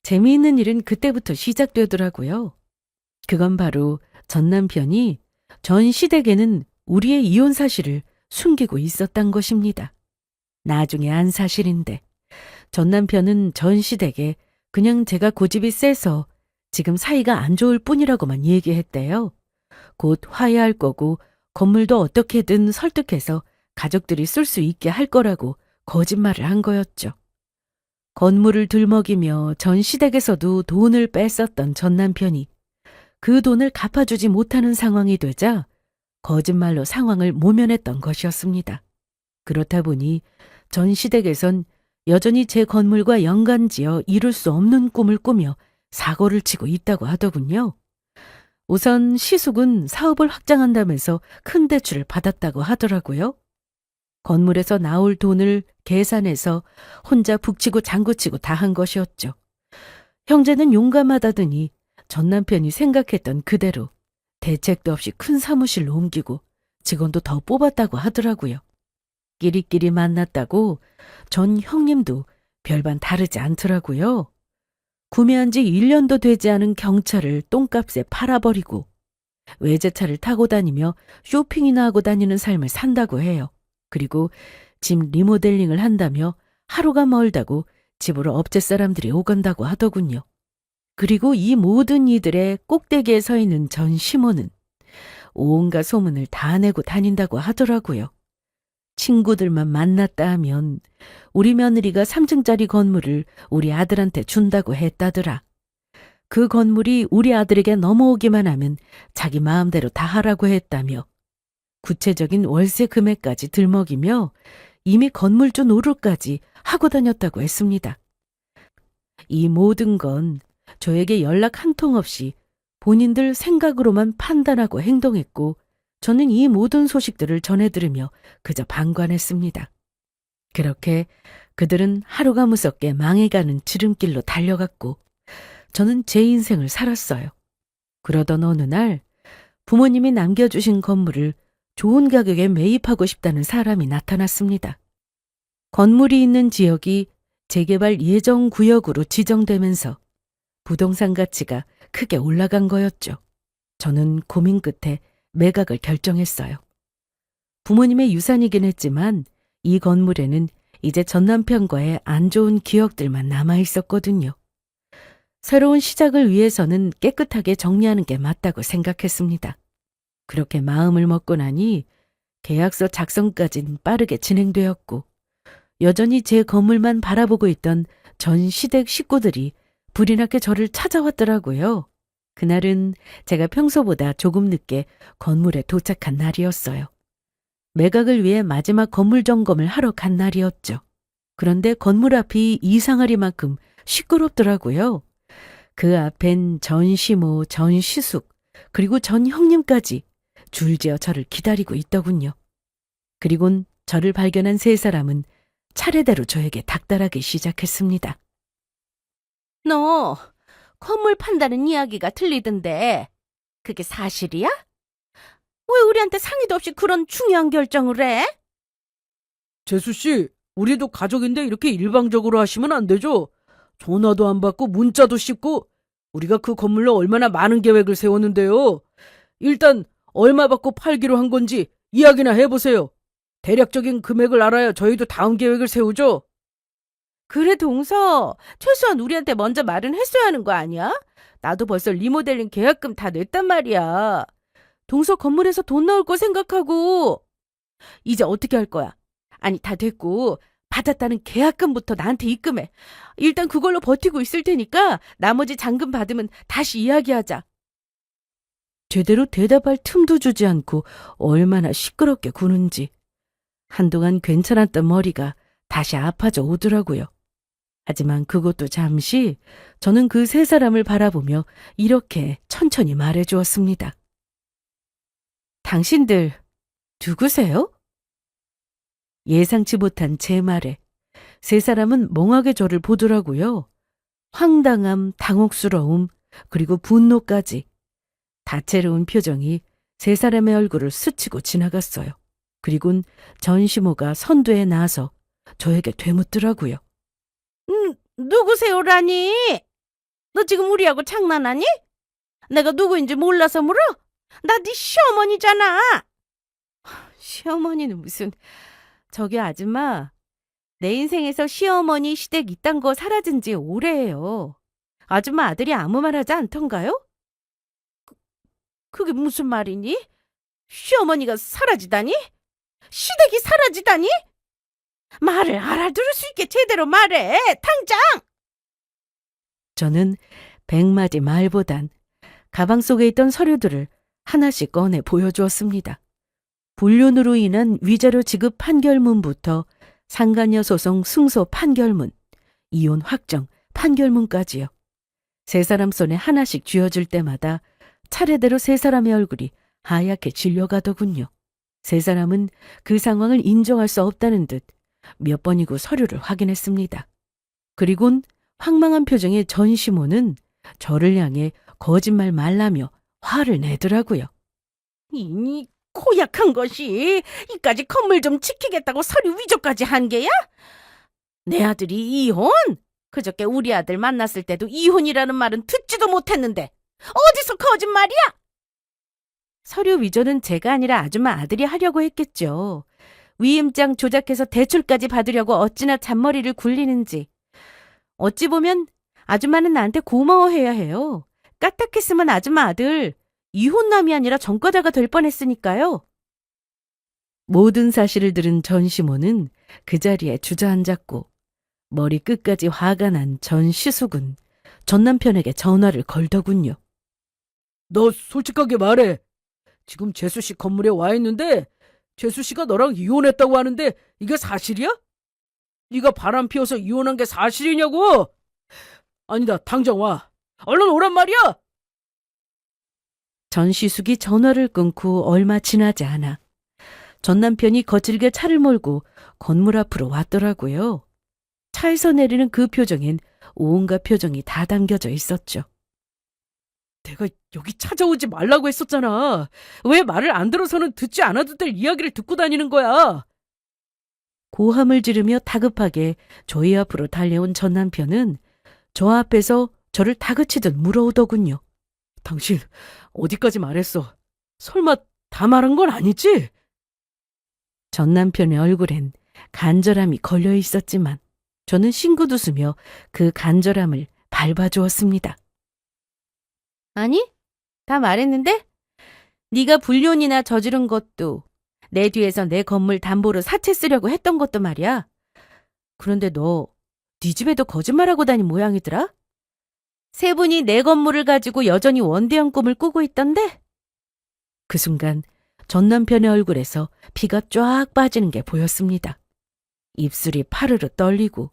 Speaker 1: 재미있는 일은 그때부터 시작되더라고요. 그건 바로 전 남편이 전 시댁에는 우리의 이혼 사실을 숨기고 있었단 것입니다. 나중에 안 사실인데 전 남편은 전 시댁에 그냥 제가 고집이 세서 지금 사이가 안 좋을 뿐이라고만 얘기했대요. 곧 화해할 거고 건물도 어떻게든 설득해서 가족들이 쓸 수 있게 할 거라고 거짓말을 한 거였죠. 건물을 들먹이며 전 시댁에서도 돈을 뺐었던 전 남편이 그 돈을 갚아주지 못하는 상황이 되자 거짓말로 상황을 모면했던 것이었습니다. 그렇다 보니 전 시댁에선 여전히 제 건물과 연관지어 이룰 수 없는 꿈을 꾸며 사고를 치고 있다고 하더군요. 우선 시숙은 사업을 확장한다면서 큰 대출을 받았다고 하더라고요. 건물에서 나올 돈을 계산해서 혼자 북치고 장구치고 다 한 것이었죠. 형제는 용감하다더니 전 남편이 생각했던 그대로 대책도 없이 큰 사무실로 옮기고 직원도 더 뽑았다고 하더라고요. 끼리끼리 만났다고 전 형님도 별반 다르지 않더라고요. 구매한 지 1년도 되지 않은 경차를 똥값에 팔아버리고 외제차를 타고 다니며 쇼핑이나 하고 다니는 삶을 산다고 해요. 그리고 집 리모델링을 한다며 하루가 멀다고 집으로 업체 사람들이 오간다고 하더군요. 그리고 이 모든 이들의 꼭대기에 서 있는 전 시모는 온갖 소문을 다 내고 다닌다고 하더라고요. 친구들만 만났다 하면 우리 며느리가 3층짜리 건물을 우리 아들한테 준다고 했다더라. 그 건물이 우리 아들에게 넘어오기만 하면 자기 마음대로 다 하라고 했다며 구체적인 월세 금액까지 들먹이며 이미 건물주 노릇까지 하고 다녔다고 했습니다. 이 모든 건 저에게 연락 한 통 없이 본인들 생각으로만 판단하고 행동했고 저는 이 모든 소식들을 전해 들으며 그저 방관했습니다. 그렇게 그들은 하루가 무섭게 망해가는 지름길로 달려갔고 저는 제 인생을 살았어요. 그러던 어느 날 부모님이 남겨주신 건물을 좋은 가격에 매입하고 싶다는 사람이 나타났습니다. 건물이 있는 지역이 재개발 예정 구역으로 지정되면서 부동산 가치가 크게 올라간 거였죠. 저는 고민 끝에 매각을 결정했어요. 부모님의 유산이긴 했지만 이 건물에는 이제 전 남편과의 안 좋은 기억들만 남아 있었거든요. 새로운 시작을 위해서는 깨끗하게 정리하는 게 맞다고 생각했습니다. 그렇게 마음을 먹고 나니 계약서 작성까진 빠르게 진행되었고 여전히 제 건물만 바라보고 있던 전 시댁 식구들이 불이 나게 저를 찾아왔더라고요. 그날은 제가 평소보다 조금 늦게 건물에 도착한 날이었어요. 매각을 위해 마지막 건물 점검을 하러 간 날이었죠. 그런데 건물 앞이 이상하리만큼 시끄럽더라고요. 그 앞엔 전 시모, 전 시숙, 그리고 전 형님까지 줄지어 저를 기다리고 있더군요. 그리곤 저를 발견한 세 사람은 차례대로 저에게 닥달하기 시작했습니다.
Speaker 2: 너 건물 판다는 이야기가 들리던데 그게 사실이야? 왜 우리한테 상의도 없이 그런 중요한 결정을 해?
Speaker 3: 재수씨, 우리도 가족인데 이렇게 일방적으로 하시면 안 되죠. 전화도 안 받고 문자도 씹고 우리가 그 건물로 얼마나 많은 계획을 세웠는데요. 일단 얼마 받고 팔기로 한 건지 이야기나 해보세요. 대략적인 금액을 알아야 저희도 다음 계획을 세우죠.
Speaker 2: 그래 동서 최소한 우리한테 먼저 말은 했어야 하는 거 아니야? 나도 벌써 리모델링 계약금 다 냈단 말이야. 동서 건물에서 돈 나올 거 생각하고 이제 어떻게 할 거야? 아니 다 됐고 받았다는 계약금부터 나한테 입금해. 일단 그걸로 버티고 있을 테니까 나머지 잔금 받으면 다시 이야기하자.
Speaker 1: 제대로 대답할 틈도 주지 않고 얼마나 시끄럽게 구는지. 한동안 괜찮았던 머리가 다시 아파져 오더라고요. 하지만 그것도 잠시 저는 그 세 사람을 바라보며 이렇게 천천히 말해주었습니다. 당신들 누구세요? 예상치 못한 제 말에 세 사람은 멍하게 저를 보더라고요. 황당함, 당혹스러움, 그리고 분노까지. 다채로운 표정이 세 사람의 얼굴을 스치고 지나갔어요. 그리곤 전시모가 선두에 나서 저에게 되묻더라고요.
Speaker 2: 누구세요라니? 너 지금 우리하고 장난하니? 내가 누구인지 몰라서 물어? 나 네 시어머니잖아. 시어머니는 무슨... 저기 아줌마, 내 인생에서 시어머니 시댁 이딴 거 사라진 지 오래예요. 아줌마 아들이 아무 말 하지 않던가요? 그게 무슨 말이니? 시어머니가 사라지다니? 시댁이 사라지다니? 말을 알아들을 수 있게 제대로 말해, 당장!
Speaker 1: 저는 100마디 말보단 가방 속에 있던 서류들을 하나씩 꺼내 보여주었습니다. 불륜으로 인한 위자료 지급 판결문부터 상간녀 소송 승소 판결문, 이혼 확정 판결문까지요. 세 사람 손에 하나씩 쥐어줄 때마다 차례대로 세 사람의 얼굴이 하얗게 질려가더군요. 세 사람은 그 상황을 인정할 수 없다는 듯 몇 번이고 서류를 확인했습니다. 그리곤 황망한 표정의 전시모는 저를 향해 거짓말 말라며 화를 내더라고요.
Speaker 2: 이 고약한 것이 이까지 건물 좀 지키겠다고 서류 위조까지 한 게야? 내 아들이 이혼? 그저께 우리 아들 만났을 때도 이혼이라는 말은 듣지도 못했는데 어디서 거짓말이야? 서류 위조는 제가 아니라 아줌마 아들이 하려고 했겠죠. 위임장 조작해서 대출까지 받으려고 어찌나 잔머리를 굴리는지. 어찌 보면 아줌마는 나한테 고마워해야 해요. 까딱했으면 아줌마 아들 이혼남이 아니라 전과자가 될 뻔했으니까요.
Speaker 1: 모든 사실을 들은 전시모는 그 자리에 주저앉았고 머리 끝까지 화가 난 전시숙은 전 남편에게 전화를 걸더군요.
Speaker 3: 너 솔직하게 말해. 지금 재수 씨 건물에 와 있는데 재수 씨가 너랑 이혼했다고 하는데 이게 사실이야? 네가 바람 피워서 이혼한 게 사실이냐고? 아니다, 당장 와. 얼른 오란 말이야.
Speaker 1: 전시숙이 전화를 끊고 얼마 지나지 않아 전 남편이 거칠게 차를 몰고 건물 앞으로 왔더라고요. 차에서 내리는 그 표정엔 온갖 표정이 다 담겨져 있었죠.
Speaker 3: 내가 여기 찾아오지 말라고 했었잖아. 왜 말을 안 들어서는 듣지 않아도 될 이야기를 듣고 다니는 거야?
Speaker 1: 고함을 지르며 다급하게 저희 앞으로 달려온 전 남편은 저 앞에서 저를 다그치듯 물어오더군요.
Speaker 3: 당신 어디까지 말했어? 설마 다 말한 건 아니지?
Speaker 1: 전 남편의 얼굴엔 간절함이 걸려 있었지만 저는 싱긋 웃으며 그 간절함을 밟아주었습니다.
Speaker 2: 아니, 다 말했는데? 네가 불륜이나 저지른 것도 내 뒤에서 내 건물 담보로 사채 쓰려고 했던 것도 말이야. 그런데 너 네 집에도 거짓말하고 다닌 모양이더라? 세 분이 내 건물을 가지고 여전히 원대한 꿈을 꾸고 있던데?
Speaker 1: 그 순간 전 남편의 얼굴에서 피가 쫙 빠지는 게 보였습니다. 입술이 파르르 떨리고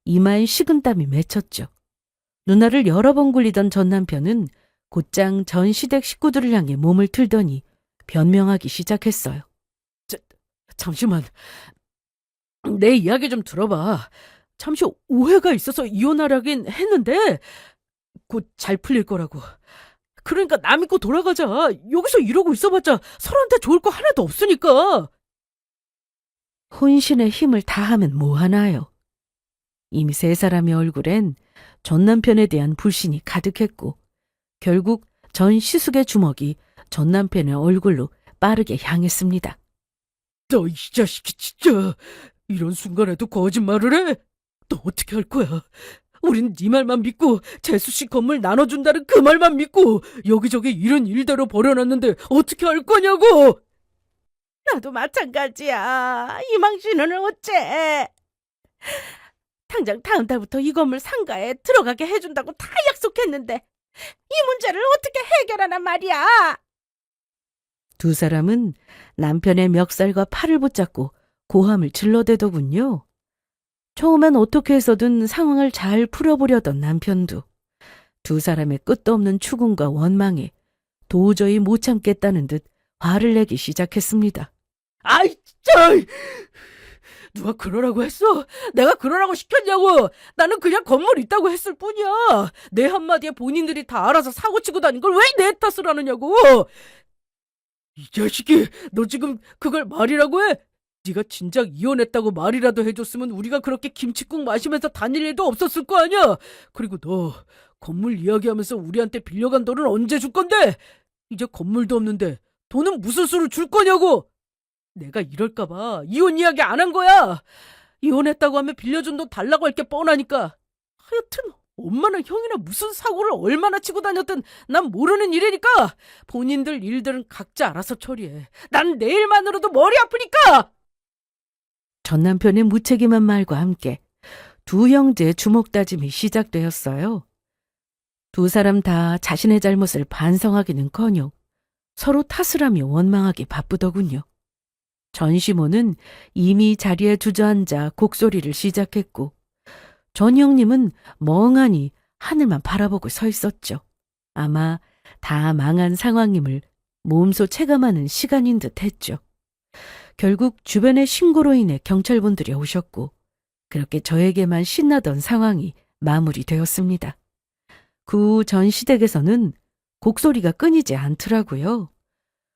Speaker 1: 이마엔 식은땀이 맺혔죠. 누나를 여러 번 굴리던 전 남편은 곧장 전 시댁 식구들을 향해 몸을 틀더니 변명하기 시작했어요.
Speaker 3: 잠시만. 내 이야기 좀 들어봐. 잠시 오해가 있어서 이혼하라긴 했는데 곧 잘 풀릴 거라고. 그러니까 나 믿고 돌아가자. 여기서 이러고 있어봤자 서로한테 좋을 거 하나도 없으니까.
Speaker 1: 혼신의 힘을 다하면 뭐하나요? 이미 세 사람의 얼굴엔 전 남편에 대한 불신이 가득했고 결국 전 시숙의 주먹이 전 남편의 얼굴로 빠르게 향했습니다.
Speaker 3: 너 이 자식이 진짜 이런 순간에도 거짓말을 해? 너 어떻게 할 거야? 우린 네 말만 믿고 재수 씨 건물 나눠준다는 그 말만 믿고 여기저기 이런 일대로 버려놨는데 어떻게 할 거냐고!
Speaker 2: 나도 마찬가지야. 이망신은 어째? 당장 다음 달부터 이 건물 상가에 들어가게 해준다고 다 약속했는데 이 문제를 어떻게 해결하란 말이야?
Speaker 1: 두 사람은 남편의 멱살과 팔을 붙잡고 고함을 질러대더군요. 처음엔 어떻게 해서든 상황을 잘 풀어보려던 남편도 두 사람의 끝도 없는 추궁과 원망에 도저히 못 참겠다는 듯 화를 내기 시작했습니다.
Speaker 3: 아이 진짜! 누가 그러라고 했어? 내가 그러라고 시켰냐고! 나는 그냥 건물 있다고 했을 뿐이야! 내 한마디에 본인들이 다 알아서 사고치고 다닌 걸 왜 내 탓을 하느냐고! 이 자식이 너 지금 그걸 말이라고 해? 네가 진작 이혼했다고 말이라도 해줬으면 우리가 그렇게 김칫국 마시면서 다닐 일도 없었을 거 아니야. 그리고 너 건물 이야기하면서 우리한테 빌려간 돈은 언제 줄 건데? 이제 건물도 없는데 돈은 무슨 수로 줄 거냐고. 내가 이럴까 봐 이혼 이야기 안 한 거야. 이혼했다고 하면 빌려준 돈 달라고 할 게 뻔하니까. 하여튼 엄마나 형이나 무슨 사고를 얼마나 치고 다녔든 난 모르는 일이니까 본인들 일들은 각자 알아서 처리해. 난 내일만으로도 머리 아프니까.
Speaker 1: 전 남편의 무책임한 말과 함께 두 형제의 주먹 다짐이 시작되었어요. 두 사람 다 자신의 잘못을 반성하기는커녕 서로 탓을 하며 원망하기 바쁘더군요. 전시모는 이미 자리에 주저앉아 곡소리를 시작했고 전 형님은 멍하니 하늘만 바라보고 서 있었죠. 아마 다 망한 상황임을 몸소 체감하는 시간인 듯 했죠. 결국 주변의 신고로 인해 경찰분들이 오셨고 그렇게 저에게만 신나던 상황이 마무리되었습니다. 그 후 전 시댁에서는 곡소리가 끊이지 않더라고요.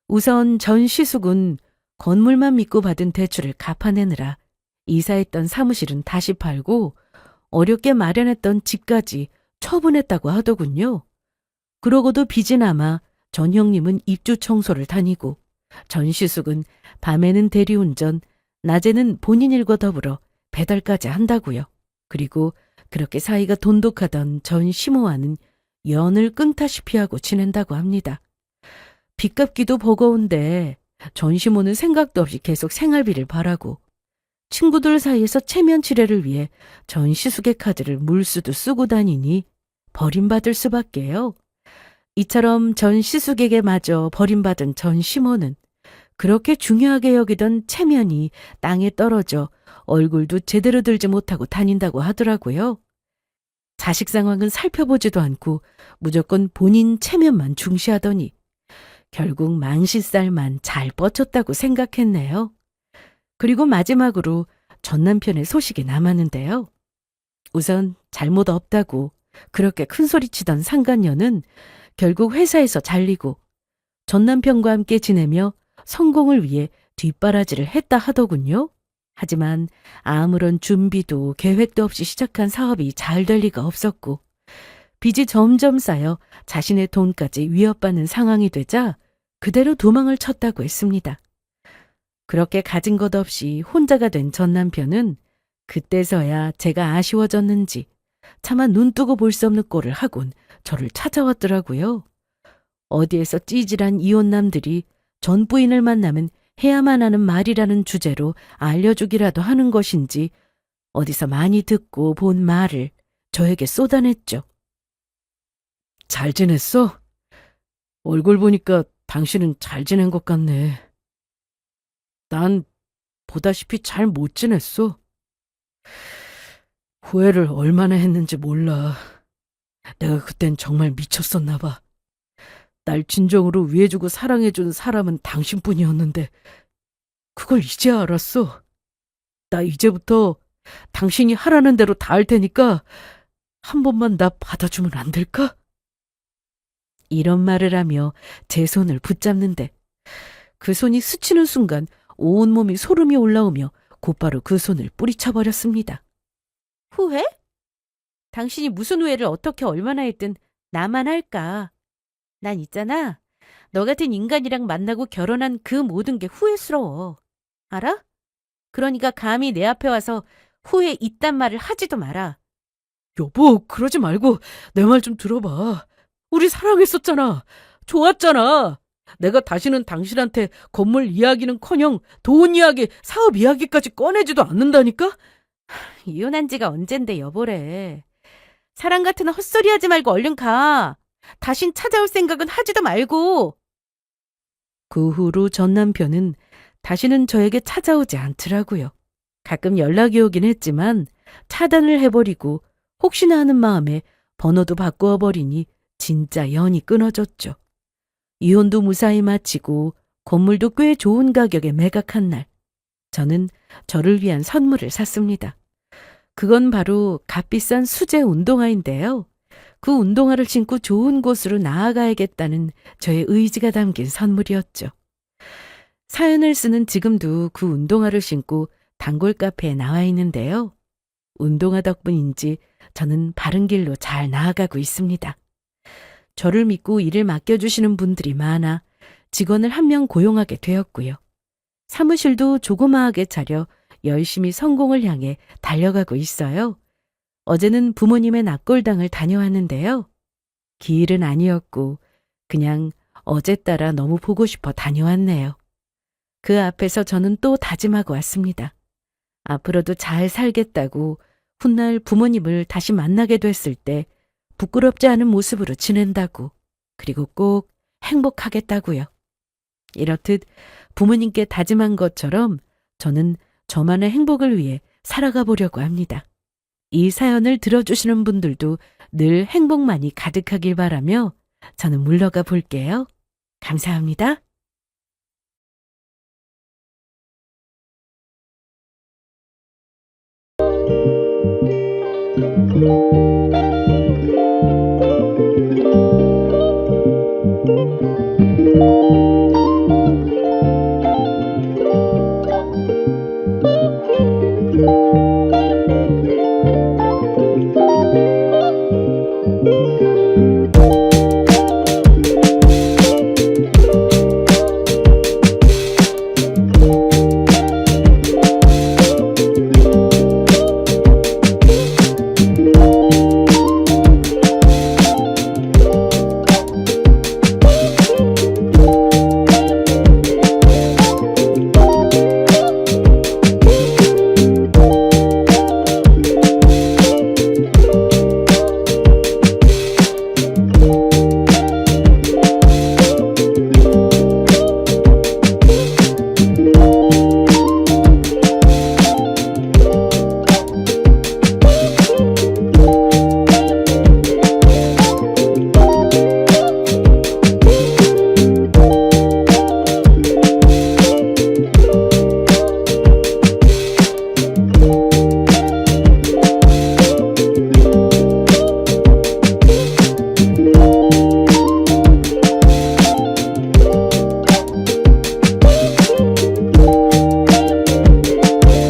Speaker 1: 우선 전 시숙은 건물만 믿고 받은 대출을 갚아내느라 이사했던 사무실은 다시 팔고 어렵게 마련했던 집까지 처분했다고 하더군요. 그러고도 빚이 남아 전 형님은 입주 청소를 다니고 전 시숙은 밤에는 대리운전, 낮에는 본인 일과 더불어 배달까지 한다고요. 그리고 그렇게 사이가 돈독하던 전 시모와는 연을 끊다시피 하고 지낸다고 합니다. 빚 갚기도 버거운데 전 시모는 생각도 없이 계속 생활비를 바라고 친구들 사이에서 체면 치레를 위해 전 시숙의 카드를 물수도 쓰고 다니니 버림받을 수밖에요. 이처럼 전 시숙에게 마저 버림받은 전 시모는 그렇게 중요하게 여기던 체면이 땅에 떨어져 얼굴도 제대로 들지 못하고 다닌다고 하더라고요. 자식 상황은 살펴보지도 않고 무조건 본인 체면만 중시하더니 결국 망신살만 잘 뻗쳤다고 생각했네요. 그리고 마지막으로 전 남편의 소식이 남았는데요. 우선 잘못 없다고 그렇게 큰 소리치던 상간녀는 결국 회사에서 잘리고 전 남편과 함께 지내며 성공을 위해 뒷바라지를 했다 하더군요. 하지만 아무런 준비도 계획도 없이 시작한 사업이 잘 될 리가 없었고 빚이 점점 쌓여 자신의 돈까지 위협받는 상황이 되자 그대로 도망을 쳤다고 했습니다. 그렇게 가진 것 없이 혼자가 된 전 남편은 그때서야 제가 아쉬워졌는지 차마 눈뜨고 볼 수 없는 꼴을 하곤 저를 찾아왔더라고요. 어디에서 찌질한 이혼남들이 전 부인을 만나면 해야만 하는 말이라는 주제로 알려주기라도 하는 것인지 어디서 많이 듣고 본 말을 저에게 쏟아냈죠.
Speaker 3: 잘 지냈어? 얼굴 보니까 당신은 잘 지낸 것 같네. 난 보다시피 잘 못 지냈어. 후회를 얼마나 했는지 몰라. 내가 그땐 정말 미쳤었나 봐. 날 진정으로 위해주고 사랑해준 사람은 당신뿐이었는데 그걸 이제 알았어. 나 이제부터 당신이 하라는 대로 다 할 테니까 한 번만 나 받아주면 안 될까?
Speaker 1: 이런 말을 하며 제 손을 붙잡는데 그 손이 스치는 순간 온몸이 소름이 올라오며 곧바로 그 손을 뿌리쳐버렸습니다.
Speaker 2: 후회? 당신이 무슨 후회를 어떻게 얼마나 했든 나만 할까? 난 있잖아. 너 같은 인간이랑 만나고 결혼한 그 모든 게 후회스러워. 알아? 그러니까 감히 내 앞에 와서 후회 있단 말을 하지도 마라.
Speaker 3: 여보, 그러지 말고 내 말 좀 들어봐. 우리 사랑했었잖아. 좋았잖아. 내가 다시는 당신한테 건물 이야기는커녕 돈 이야기, 사업 이야기까지 꺼내지도 않는다니까?
Speaker 2: 이혼한 지가 언젠데 여보래. 사랑 같은 헛소리 하지 말고 얼른 가. 다신 찾아올 생각은 하지도 말고.
Speaker 1: 그 후로 전 남편은 다시는 저에게 찾아오지 않더라고요. 가끔 연락이 오긴 했지만 차단을 해버리고 혹시나 하는 마음에 번호도 바꾸어 버리니 진짜 연이 끊어졌죠. 이혼도 무사히 마치고 건물도 꽤 좋은 가격에 매각한 날, 저는 저를 위한 선물을 샀습니다. 그건 바로 값비싼 수제 운동화인데요. 그 운동화를 신고 좋은 곳으로 나아가야겠다는 저의 의지가 담긴 선물이었죠. 사연을 쓰는 지금도 그 운동화를 신고 단골 카페에 나와 있는데요. 운동화 덕분인지 저는 바른 길로 잘 나아가고 있습니다. 저를 믿고 일을 맡겨주시는 분들이 많아 직원을 한 명 고용하게 되었고요. 사무실도 조그마하게 차려 열심히 성공을 향해 달려가고 있어요. 어제는 부모님의 낙골당을 다녀왔는데요. 기일은 아니었고 그냥 어제 따라 너무 보고 싶어 다녀왔네요. 그 앞에서 저는 또 다짐하고 왔습니다. 앞으로도 잘 살겠다고 훗날 부모님을 다시 만나게 됐을 때 부끄럽지 않은 모습으로 지낸다고, 그리고 꼭 행복하겠다고요. 이렇듯 부모님께 다짐한 것처럼 저는 저만의 행복을 위해 살아가 보려고 합니다. 이 사연을 들어주시는 분들도 늘 행복만이 가득하길 바라며 저는 물러가 볼게요. 감사합니다.